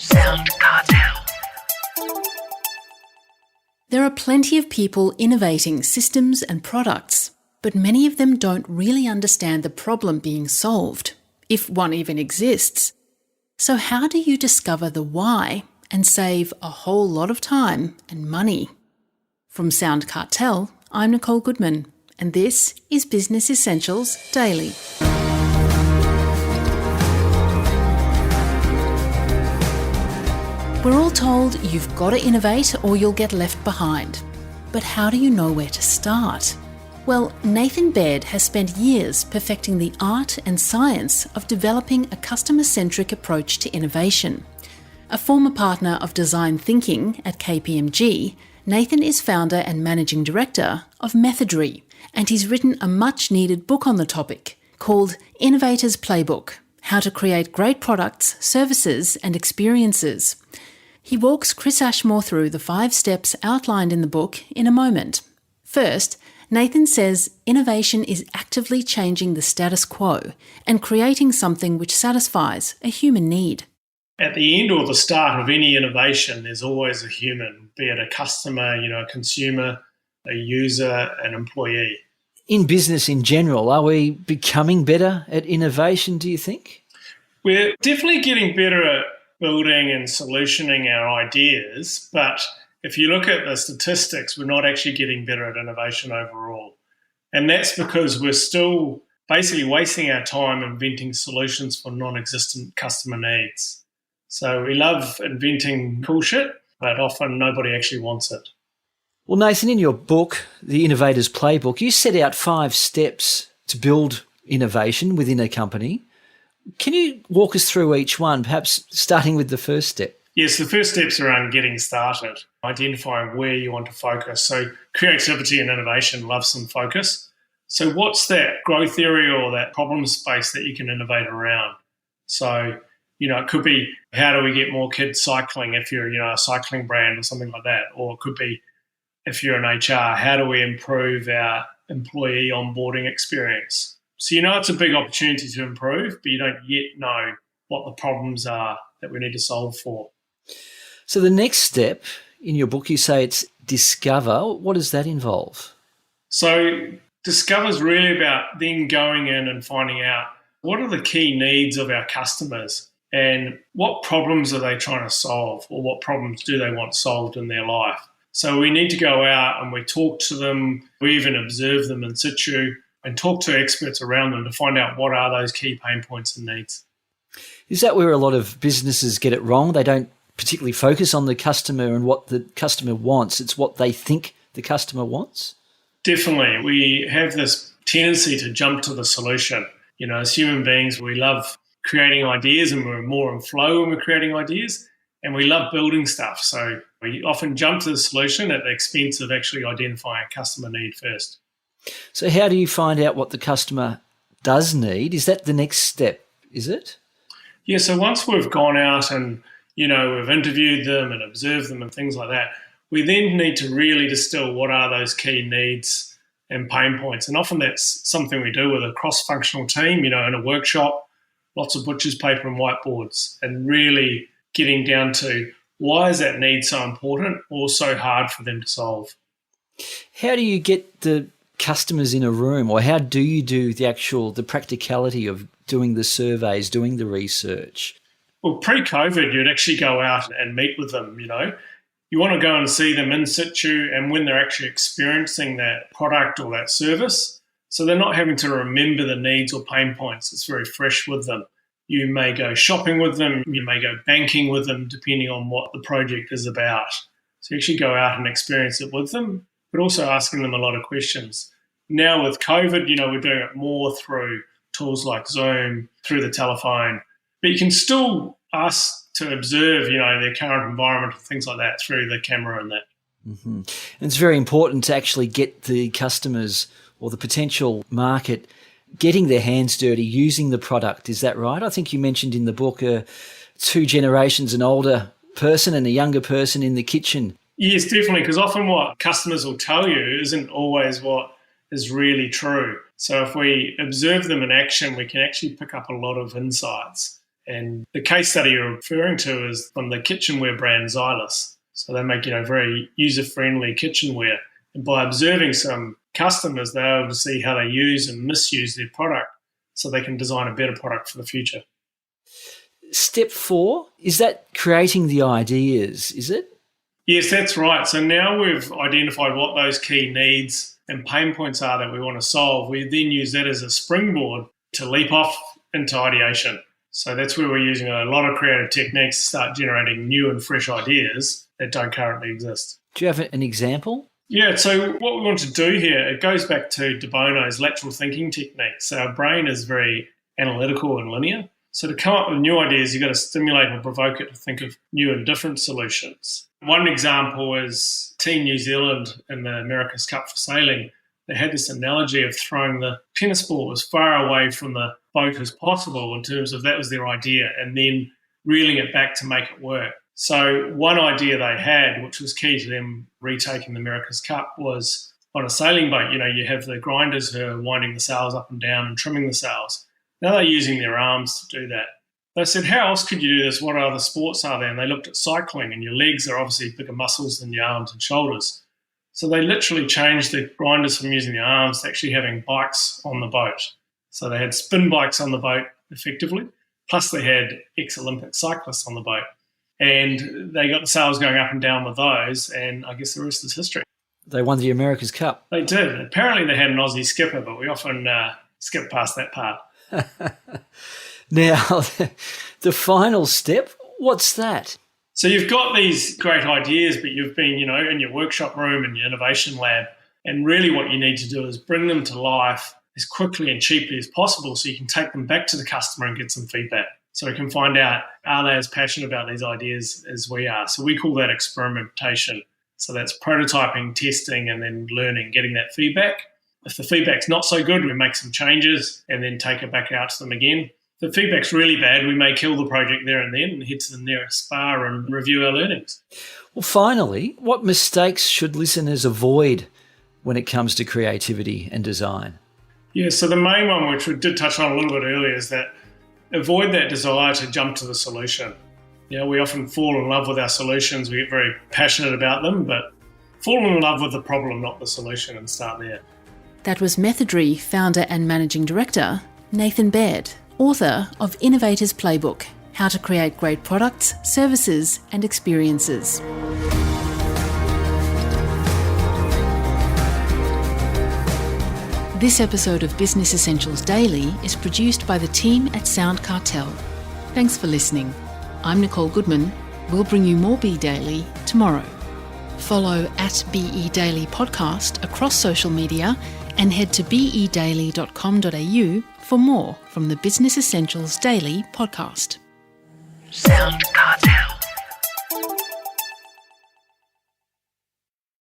SoundCartel. There are plenty of people innovating systems and products, but many of them don't really understand the problem being solved, if one even exists. So how do you discover the why and save a whole lot of time and money? From SoundCartel, I'm Nicole Goodman, and this is Business Essentials Daily. We're all told you've got to innovate or you'll get left behind. But how do you know where to start? Well, Nathan Baird has spent years perfecting the art and science of developing a customer-centric approach to innovation. A former partner of design thinking at KPMG, Nathan is founder and managing director of Methodry, and he's written a much-needed book on the topic called Innovator's Playbook: How to Create Great Products, Services and Experiences. He walks Chris Ashmore through the 5 steps outlined in the book in a moment. First, Nathan says innovation is actively changing the status quo and creating something which satisfies a human need. At the end or the start of any innovation, there's always a human, be it a customer, a consumer, a user, an employee. In business in general, are we becoming better at innovation, do you think? We're definitely getting better at building and solutioning our ideas, but if you look at the statistics, we're not actually getting better at innovation overall. And that's because we're still basically wasting our time inventing solutions for non-existent customer needs. So we love inventing cool shit, but often nobody actually wants it. Well, Nathan, in your book, The Innovator's Playbook, you set out 5 steps to build innovation within a company. Can you walk us through each one, perhaps starting with the first step? Yes, the first step's around getting started, identifying where you want to focus. So creativity and innovation love some focus. So what's that growth area or that problem space that you can innovate around? So, it could be, how do we get more kids cycling if you're, a cycling brand or something like that? Or it could be, if you're in HR, how do we improve our employee onboarding experience? So it's a big opportunity to improve, but you don't yet know what the problems are that we need to solve for. So the next step in your book, you say it's discover. What does that involve? So discover is really about then going in and finding out what are the key needs of our customers and what problems are they trying to solve, or what problems do they want solved in their life. So we need to go out and we talk to them, we even observe them in situ and talk to experts around them to find out what are those key pain points and needs. Is that where a lot of businesses get it wrong? They don't particularly focus on the customer and what the customer wants. It's what they think the customer wants? Definitely. We have this tendency to jump to the solution. As human beings, we love creating ideas and we're more in flow when we're creating ideas, and we love building stuff. So we often jump to the solution at the expense of actually identifying a customer need first. So how do you find out what the customer does need? Is that the next step, is it? Yeah, so once we've gone out and, we've interviewed them and observed them and things like that, we then need to really distill what are those key needs and pain points. And often that's something we do with a cross-functional team, in a workshop, lots of butcher's paper and whiteboards, and really getting down to why is that need so important or so hard for them to solve. How do you get the customers in a room, or how do you do the practicality of doing the surveys, doing the research? Well, pre-COVID, you'd actually go out and meet with them, You want to go and see them in situ and when they're actually experiencing that product or that service. So they're not having to remember the needs or pain points. It's very fresh with them. You may go shopping with them. You may go banking with them, depending on what the project is about. So you actually go out and experience it with them, but also asking them a lot of questions. Now with COVID, we're doing it more through tools like Zoom, through the telephone, but you can still ask to observe, their current environment and things like that through the camera and that. Mm-hmm. And it's very important to actually get the customers or the potential market getting their hands dirty, using the product. Is that right? I think you mentioned in the book 2 generations, an older person and a younger person in the kitchen. Yes, definitely, because often what customers will tell you isn't always what is really true. So if we observe them in action, we can actually pick up a lot of insights. And the case study you're referring to is from the kitchenware brand Xylus. So they make, very user-friendly kitchenware. And by observing some customers, they're able to see how they use and misuse their product so they can design a better product for the future. Step 4, is that creating the ideas, is it? Yes, that's right. So now we've identified what those key needs and pain points are that we want to solve. We then use that as a springboard to leap off into ideation. So that's where we're using a lot of creative techniques to start generating new and fresh ideas that don't currently exist. Do you have an example? Yeah, so what we want to do here, it goes back to De Bono's lateral thinking technique. So our brain is very analytical and linear. So to come up with new ideas, you've got to stimulate or provoke it to think of new and different solutions. One example is Team New Zealand in the America's Cup for sailing. They had this analogy of throwing the tennis ball as far away from the boat as possible in terms of that was their idea, and then reeling it back to make it work. So one idea they had, which was key to them retaking the America's Cup, was on a sailing boat, you have the grinders who are winding the sails up and down and trimming the sails. Now they're using their arms to do that. They said, how else could you do this? What other sports are there? And they looked at cycling, and your legs are obviously bigger muscles than your arms and shoulders. So they literally changed the grinders from using the arms to actually having bikes on the boat. So they had spin bikes on the boat effectively, plus they had ex-Olympic cyclists on the boat. And they got the sails going up and down with those, and I guess the rest is history. They won the America's Cup. They did. Apparently they had an Aussie skipper, but we often skip past that part. Now, the final step, what's that? So you've got these great ideas, but you've been, in your workshop room and your innovation lab, and really what you need to do is bring them to life as quickly and cheaply as possible so you can take them back to the customer and get some feedback. So we can find out, are they as passionate about these ideas as we are? So we call that experimentation. So that's prototyping, testing, and then learning, getting that feedback. If the feedback's not so good, we make some changes and then take it back out to them again. If the feedback's really bad, we may kill the project there and then and head to the nearest spa and review our learnings. Well, finally, what mistakes should listeners avoid when it comes to creativity and design? Yeah, so the main one, which we did touch on a little bit earlier, is that avoid that desire to jump to the solution. We often fall in love with our solutions. We get very passionate about them, but fall in love with the problem, not the solution, and start there. That was Methodry founder and Managing Director, Nathan Baird, author of Innovator's Playbook, How to Create Great Products, Services and Experiences. This episode of Business Essentials Daily is produced by the team at SoundCartel. Thanks for listening. I'm Nicole Goodman. We'll bring you more Be Daily tomorrow. Follow at BE Daily Podcast across social media and head to bedaily.com.au for more from the Business Essentials Daily podcast. SoundCartel.